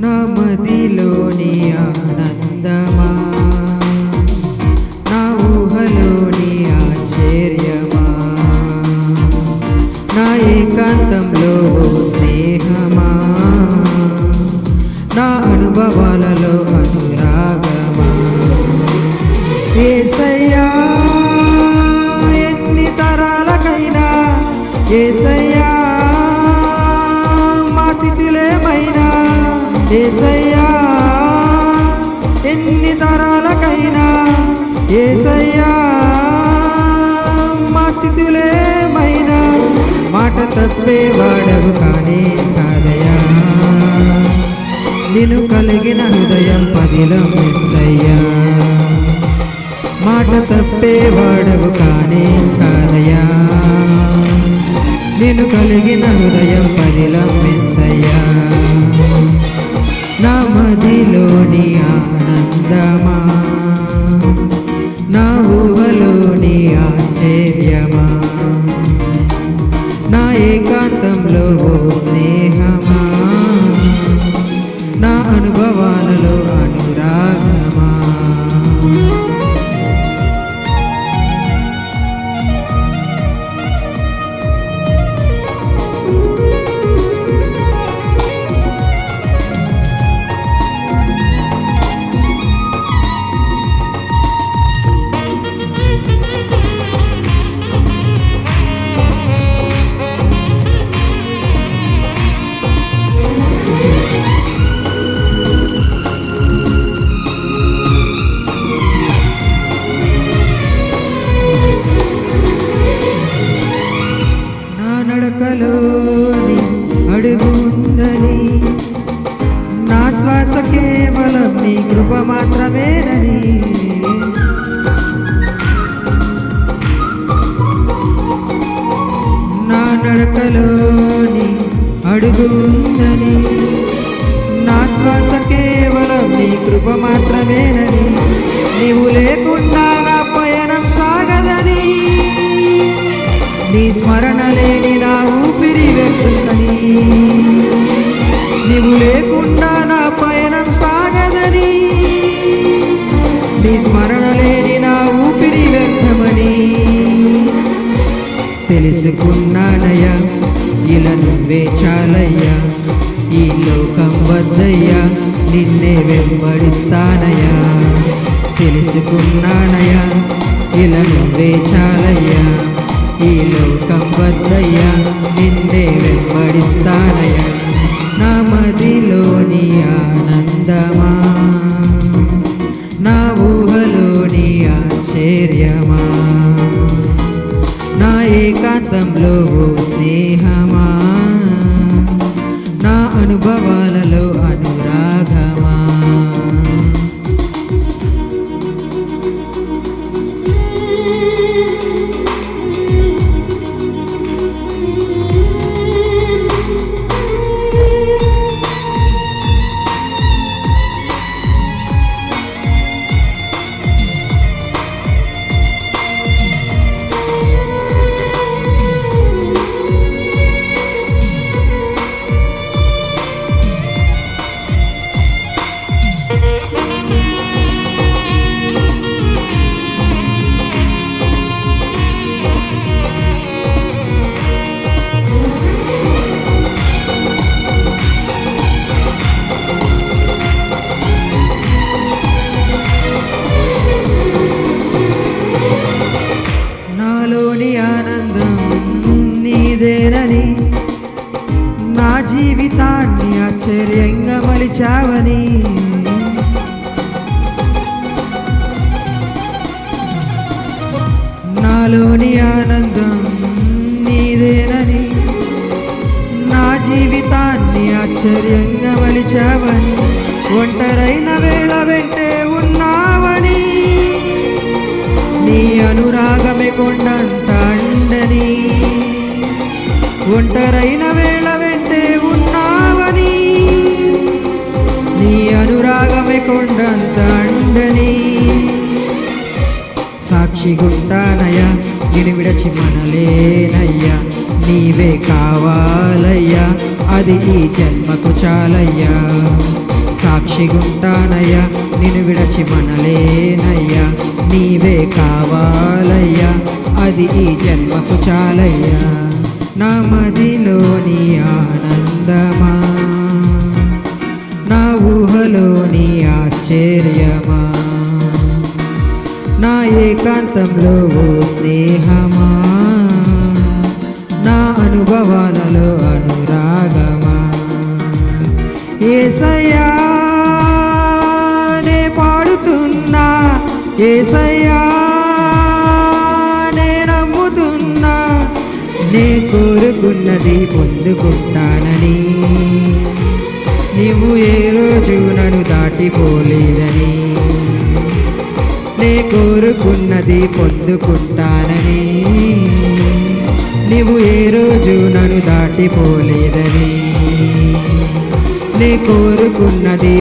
నా మదిలోని ఆనందమా, నా ఊహలోని ఆశ్చర్యమా, నా ఏకాంతంలో స్నేహమా, నా అనుభవాలలో అనురాగమా. యేసయ్యా ఎన్ని తరాలకైనా, యేసయ్యా మా స్థితిలేమైనా, యేసయ్యా ఎన్ని తరాలకైనా, యేసయ్యా మా స్థితిలేమైనా మాట తప్పేవాడవు కానే కాదయ్యా. నిన్ను కలిగిన హృదయం పదిలం యేసయ్యా. మాట తప్పేవాడవు కానే కాదయ్యా. నిన్ను కలిగిన హృదయం పదిలం యేసయ్యా. నా మదిలోని ఆనందమా, నా ఊహలోని ఆశ్చర్యమా, నా ఏకాంతంలో స్నేహమా, నా అనుభవాలలో అనురాగమా. నడకలోని అడుగు ఉందని, నా శ్వాస కేవలం నీ కృప మాత్రమేనని, నా నడకలోని అడుగు ఉందని, నా శ్వాస కేవలం నీ కృప మాత్రమేనని, నీవు లేకుండా నా పయనం సాగదని, నీ స్మరణ లేని నా ఊపిరి వ్యర్థమని, నీవు లేకుండా నా పయనం సాగదని, నీ స్మరణ లేని నా ఊపిరి వ్యర్థమని తెలుసుకున్నానయ్యా. ఇలా నువ్వే చాలయ్యా, ఈ లోకం వద్దయ్యా, నిన్నే వెంబడిస్తానయ్యా. తెలుసుకున్నానయ్యా, ఇలా నువ్వే చాలయ్యా, ఈ లోకం వద్దయ్యా, నిన్నే వెంబడిస్తానయ్యా. నా మదిలోని ఆనందమా, నా ఊహలోని ఆశ్చర్యమా, నా ఏకాంతంలో స్నేహమా, నా అనుభవాలలో అనురాగమా. నాలోని ఆనందం నీదేనని, నా జీవితాన్ని ఆశ్చర్యంగా మలిచావని, నాలోని ఆనందం నీదేనని, నా జీవితాన్ని ఆశ్చర్యంగా మలిచావని, ఒంటరైన వేళ వెంటే ఉన్నావని, నీ అనురాగమే కొండంత అండని, ఒంటరైన వేళ వెంటే ఉన్నావని, నీ అనురాగమే కొండంత అండని సాక్షిగుంటానయ్యా. నిన్ను విడచి మనలేనయ్యా, నీవే కావాలయ్యా, అది ఈ జన్మకు చాలయ్యా. సాక్షిగుంటానయ్యా, నిన్ను విడచి మనలేనయ్యా, నీవే కావాలయ్యా, అది ఈ జన్మకు చాలయ్యా. నా మదిలోని ఆనందమా, నా ఊహలోని ఆశ్చర్యమా, నా ఏకాంతంలో ఓ స్నేహమా, నా అనుభవాలలో అనురాగమా. యేసయ్యా నే పాడుతున్నా, యేసయ్యా నే నమ్ముతున్నా, నే కోరుకున్నది పొందుకుంటానని, నీవు ఏ రోజు నన్ను దాటిపోలేదని, నే కోరుకున్నది పొందుకుంటానని, నీవు ఏ రోజు నన్ను దాటిపోలేదని, నే కోరుకున్నది